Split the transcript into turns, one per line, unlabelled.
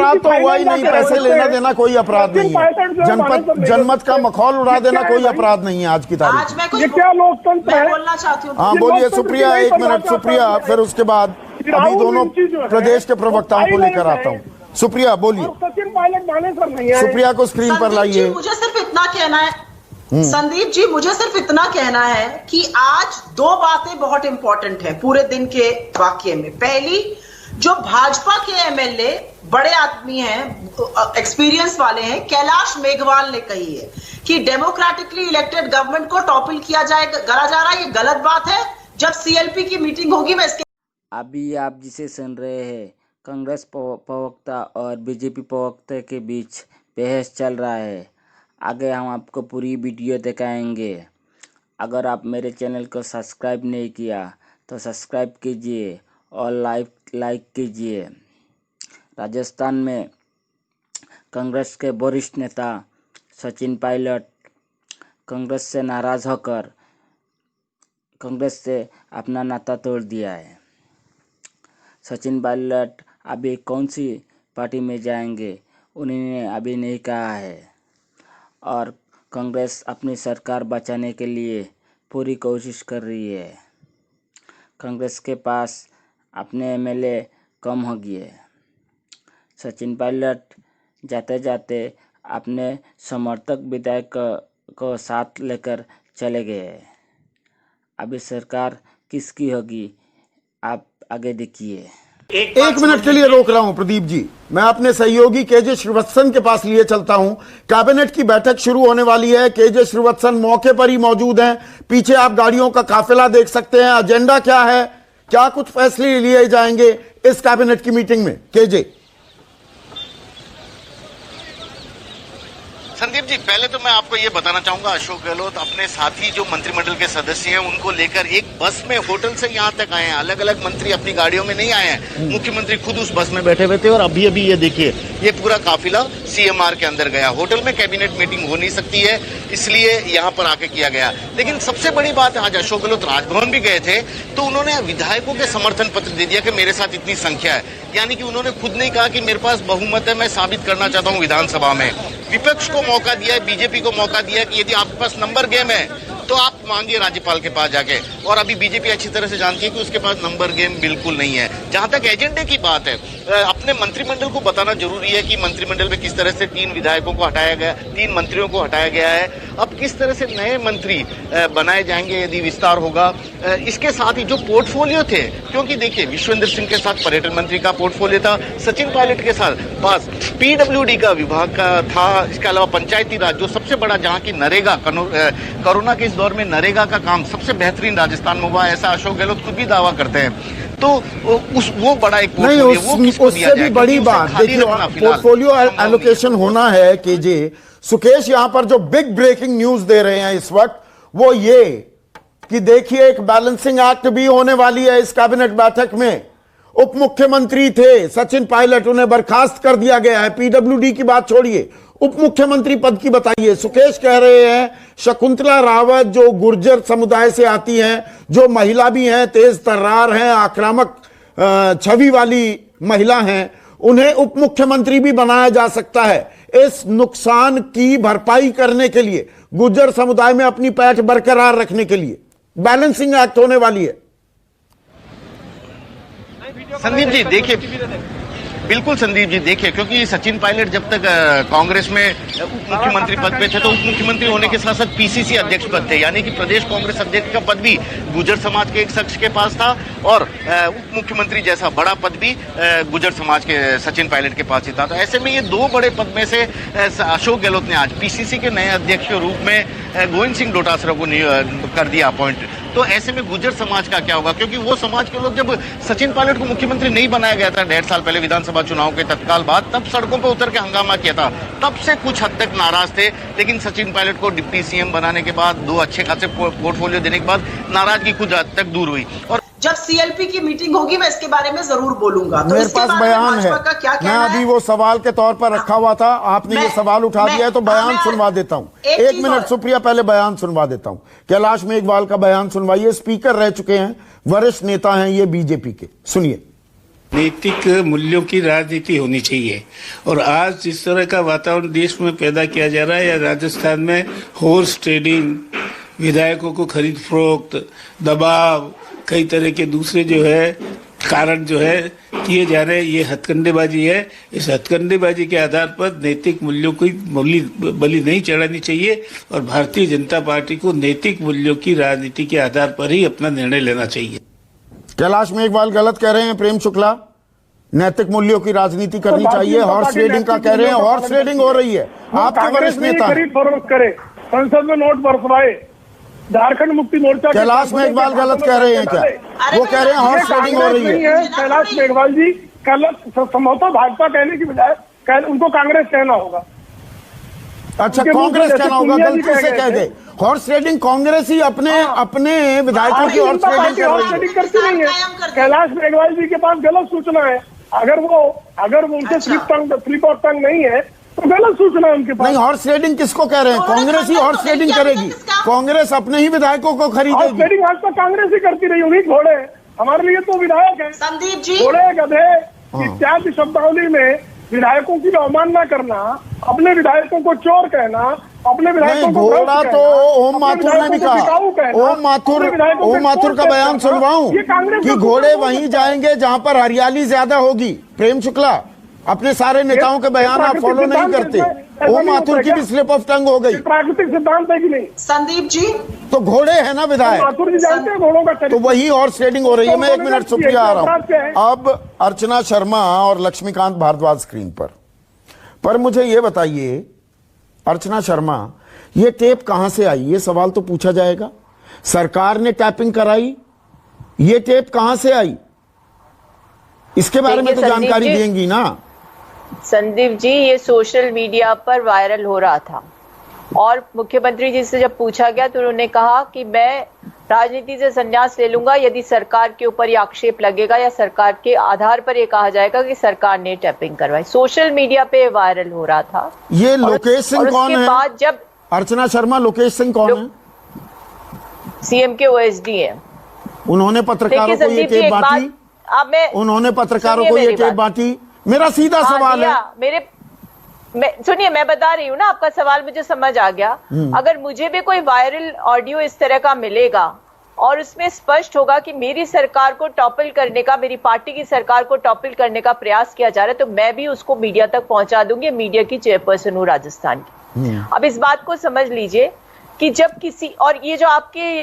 अपराध तो हुआ ही नहीं, पैसे लेना देना कोई अपराध नहीं है, जनमत का मखौल उड़ा देना कोई अपराध नहीं है आज की तारीख में।
ये क्या लोकतंत्र है?
बोलना चाहती हूँ।
हाँ बोलिए सुप्रिया, एक मिनट सुप्रिया, फिर उसके बाद अभी दोनों प्रदेश के प्रवक्ताओं को लेकर आता हूँ। सुप्रिया बोलिए।
सचिन पायलट मानेसर नहीं है।
सुप्रिया को स्क्रीन पर लाइए।
मुझे सिर्फ इतना कहना है संदीप जी, मुझे सिर्फ इतना कहना है कि आज दो बातें बहुत इंपॉर्टेंट है पूरे दिन के वाक्य में। पहली, जो भाजपा के एमएलए बड़े आदमी हैं, एक्सपीरियंस वाले हैं, कैलाश मेघवाल ने कही है कि डेमोक्रेटिकली इलेक्टेड गवर्नमेंट को टॉपल किया जाएगा, करा जा रहा है, ये गलत बात है। जब सीएलपी की मीटिंग होगी मैं इसके
अभी आप जिसे सुन रहे हैं, कांग्रेस प्रवक्ता और बीजेपी प्रवक्ता के बीच बहस चल रहा है। आगे हम आपको पूरी वीडियो दिखाएंगे। अगर आप मेरे चैनल को सब्सक्राइब नहीं किया तो सब्सक्राइब कीजिए और लाइक कीजिए। राजस्थान में कांग्रेस के वरिष्ठ नेता सचिन पायलट कांग्रेस से नाराज़ होकर कांग्रेस से अपना नाता तोड़ दिया है। सचिन पायलट अभी कौन सी पार्टी में जाएंगे उन्होंने अभी नहीं कहा है, और कांग्रेस अपनी सरकार बचाने के लिए पूरी कोशिश कर रही है। कांग्रेस के पास अपने एमएलए कम हो गए। सचिन पायलट जाते जाते अपने समर्थक विधायक को साथ लेकर चले गए। अभी सरकार किसकी होगी आप आगे देखिए।
एक मिनट के लिए रोक रहा हूं प्रदीप जी, मैं अपने सहयोगी केजे श्रीवत्सन के पास लिए चलता हूं। कैबिनेट की बैठक शुरू होने वाली है, केजे श्रीवत्सन मौके पर ही मौजूद हैं। पीछे आप गाड़ियों का काफिला देख सकते हैं। एजेंडा क्या है, क्या कुछ फैसले लिए जाएंगे इस कैबिनेट की मीटिंग में? केजे।
संदीप जी, पहले तो मैं आपको ये बताना चाहूंगा, अशोक गहलोत अपने साथी जो मंत्रिमंडल के सदस्य हैं उनको लेकर एक बस में होटल से यहाँ तक आए हैं। अलग अलग मंत्री अपनी गाड़ियों में नहीं आए हैं, मुख्यमंत्री खुद उस बस में बैठे हुए थे। और अभी अभी ये देखिए, ये पूरा काफिला सीएमआर के अंदर गया। होटल में कैबिनेट मीटिंग हो नहीं सकती है, इसलिए यहाँ पर आके किया गया। लेकिन सबसे बड़ी बात, आज अशोक गहलोत राजभवन भी गए थे तो उन्होंने विधायकों के समर्थन पत्र दे दिया कि मेरे साथ इतनी संख्या है। यानी कि उन्होंने खुद नहीं कहा कि मेरे पास बहुमत है, मैं साबित करना चाहता हूँ विधानसभा में। विपक्ष को मौका दिया है, बीजेपी को मौका दिया है कि यदि आपके पास नंबर गेम है तो आप मांगिए राज्यपाल के पास जाके। और अभी बीजेपी अच्छी तरह से जानती है कि उसके पास नंबर गेम बिल्कुल नहीं है। जहां तक एजेंडे की बात है, अपने मंत्रिमंडल को बताना जरूरी है कि मंत्रिमंडल में किस तरह से 3 विधायकों को हटाया गया, 3 मंत्रियों को हटाया गया है। अब किस तरह से नए मंत्री बनाए जाएंगे यदि विस्तार होगा। इसके साथ ही जो पोर्टफोलियो थे, क्योंकि देखिए विश्वेंद्र सिंह के साथ पर्यटन मंत्री का पोर्टफोलियो था, सचिन पायलट के साथ पास पीडब्ल्यूडी का विभाग का था, इसके अलावा पंचायती राज जो सबसे बड़ा, जहाँ की नरेगा, कोरोना के इस दौर में नरेगा का काम सबसे बेहतरीन राजस्थान में हुआ, ऐसा अशोक गहलोत खुद भी दावा करते हैं। तो वो बड़ा एक
नहीं, उससे भी बड़ी बात देखिए, पोर्टफोलियो एलोकेशन होना है। केजे सुकेश यहाँ पर जो बिग ब्रेकिंग न्यूज दे रहे हैं इस वक्त, वो ये कि देखिए एक बैलेंसिंग एक्ट भी होने वाली है इस कैबिनेट बैठक में। उप मुख्यमंत्री थे सचिन पायलट, उन्हें बर्खास्त कर दिया गया है। पीडब्ल्यूडी की बात छोड़िए, उप मुख्यमंत्री पद की बताइए। सुकेश कह रहे हैं शकुंतला रावत जो गुर्जर समुदाय से आती हैं, जो महिला भी हैं, तेज तर्रार हैं, आक्रामक छवि वाली महिला हैं, उन्हें उप मुख्यमंत्री भी बनाया जा सकता है। इस नुकसान की भरपाई करने के लिए, गुर्जर समुदाय में अपनी पैठ बरकरार रखने के लिए बैलेंसिंग एक्ट होने वाली है।
संदीप जी देखिए, बिल्कुल संदीप जी देखिए, क्योंकि सचिन पायलट जब तक कांग्रेस में उप मुख्यमंत्री पद पे थे तो उप मुख्यमंत्री होने के साथ साथ पीसीसी अध्यक्ष पद थे, यानी कि प्रदेश कांग्रेस अध्यक्ष का पद भी गुर्जर समाज के एक शख्स के पास था, और उप मुख्यमंत्री जैसा बड़ा पद भी गुर्जर समाज के सचिन पायलट के पास ही था। तो ऐसे में ये 2 बड़े पद में से अशोक गहलोत ने आज पीसीसी के नए अध्यक्ष के रूप में गोविंद सिंह डोटासरा को कर दिया अपॉइंट। तो ऐसे में गुर्जर समाज का क्या होगा, क्योंकि वो समाज के लोग, जब सचिन पायलट को मुख्यमंत्री नहीं बनाया गया था 1.5 साल पहले विधानसभा चुनाव के तत्काल बाद, तब सड़कों पर उतर के हंगामा किया था, तब से कुछ हद तक नाराज थे। लेकिन सचिन पायलट को डिप्टी सीएम बनाने के बाद, 2 अच्छे खासे पोर्टफोलियो देने के बाद नाराजगी कुछ हद तक दूर हुई। और
जब सीएलपी की मीटिंग होगी मैं इसके बारे में जरूर बोलूंगा। तो
मेरे पास बयान है, मैं अभी वो सवाल के तौर पर रखा हुआ था, आपने ये सवाल उठा दिया है तो बयान सुनवा देता हूं। 1 मिनट सुप्रिया, पहले बयान सुनवा देता हूं। कैलाश मेघवाल का बयान सुनवाइए। स्पीकर रह चुके हैं, वरिष्ठ नेता हैं ये बीजेपी के, सुनिए।
नैतिक मूल्यों की राजनीति होनी चाहिए। और आज जिस तरह का वातावरण देश में पैदा किया जा रहा है, या राजस्थान में हॉर्स ट्रेडिंग, विधायकों को खरीद फरोख्त, दबाव, कई तरह के दूसरे जो है कारण जो है किए जा रहे हैं, ये हथकंडेबाजी है। इस हथकंडेबाजी के आधार पर नैतिक मूल्यों की बलि नहीं चढ़ानी चाहिए और भारतीय जनता पार्टी को नैतिक मूल्यों की राजनीति के आधार पर ही अपना निर्णय लेना चाहिए।
कैलाश मेघवाल गलत कह रहे हैं, प्रेम शुक्ला नैतिक मूल्यों की राजनीति करनी चाहिए, हॉर्स ट्रेडिंग का कह रहे हैं, हॉर्स ट्रेडिंग हो रही है। आपके वरिष्ठ नेता
खरीद फरोख्त करे, संसद में नोट बरसवाए, झारखंड मुक्ति मोर्चा।
कैलाश मेघवाल गलत कह रहे हैं क्या? वो कह रहे हैं हॉर्स ट्रेडिंग हो रही है।
कैलाश मेघवाल जी संभवतः भाजपा कहने की बजाय उनको कांग्रेस कहना होगा।
अच्छा, कांग्रेस कहना होगा, गलती से कह गए। हॉर्स ट्रेडिंग कांग्रेस ही अपने विधायकों की हॉर्स ट्रेडिंग कर रही है।
करती नहीं है। कैलाश मेघवाल जी के पास गलत सूचना है। अगर वो उनसे स्लिप ऑफ टंग नहीं है तो गलत सूचना है उनके पास।
नहीं, हॉर्स ट्रेडिंग किसको कह रहे हैं? कांग्रेस ही हॉर्स ट्रेडिंग करेगी, कांग्रेस अपने ही विधायकों को खरीदेगी।
ट्रेडिंग आज तक कांग्रेस ही करती रही होगी। घोड़े हमारे लिए तो विधायक है,
संदीप जी।
घोड़े गधे इत्यादि शब्दावली में विधायकों की अवमानना करना, अपने विधायकों को चोर कहना, अपने विधायकों को
घोड़ा तो ओम माथुर ने भी कहा। ओम माथुर का बयान सुनवाऊं कि घोड़े वहीं जाएंगे जहां पर हरियाली ज्यादा होगी। प्रेम शुक्ला, अपने सारे नेताओं के बयान आप फॉलो नहीं करते। ओम माथुर की भी स्लिप ऑफ टंग हो गई।
प्राकृतिक सिद्धांत है कि नहीं
संदीप जी?
तो घोड़े है ना विधायक,
माथुर जी जानते हैं घोड़ों का
तो वही हॉर्स ट्रेडिंग हो रही है। मैं 1 मिनट शुक्रिया आ रहा हूं। अब अर्चना शर्मा और लक्ष्मीकांत भारद्वाज स्क्रीन पर मुझे ये बताइए, अर्चना शर्मा, ये टेप कहां से आई? ये सवाल तो पूछा जाएगा। सरकार ने टैपिंग कराई, ये टेप कहां से आई? इसके बारे में तो जानकारी देंगी ना।
संदीप जी, ये सोशल मीडिया पर वायरल हो रहा था और मुख्यमंत्री जी से जब पूछा गया तो उन्होंने कहा कि मैं राजनीति से संन्यास ले लूंगा यदि सरकार के ऊपर ये आक्षेप लगेगा या सरकार के आधार पर ये कहा जाएगा कि सरकार ने टैपिंग करवाई। सोशल मीडिया पे वायरल हो रहा था।
ये लोकेश सिंह कौन है?
बाद जब
अर्चना शर्मा, लोकेश सिंह कौन है?
सीएम के ओएसडी है।
उन्होंने पत्रकारों को ये टेप बांटी? उन्होंने पत्रकारों को ये टेप बांटी? मेरा सीधा सवाल है।
सुनिए, मैं बता रही हूँ ना, आपका सवाल मुझे समझ आ गया। अगर मुझे भी कोई वायरल ऑडियो इस तरह का मिलेगा और उसमें स्पष्ट होगा कि मेरी सरकार को टॉपल करने का, मेरी पार्टी की सरकार को टॉपल करने का प्रयास किया जा रहा है, तो मैं भी उसको मीडिया तक पहुंचा दूंगी। मीडिया की चेयरपर्सन हूँ राजस्थान की। अब इस बात को समझ लीजिए कि जब किसी, और ये जो आपके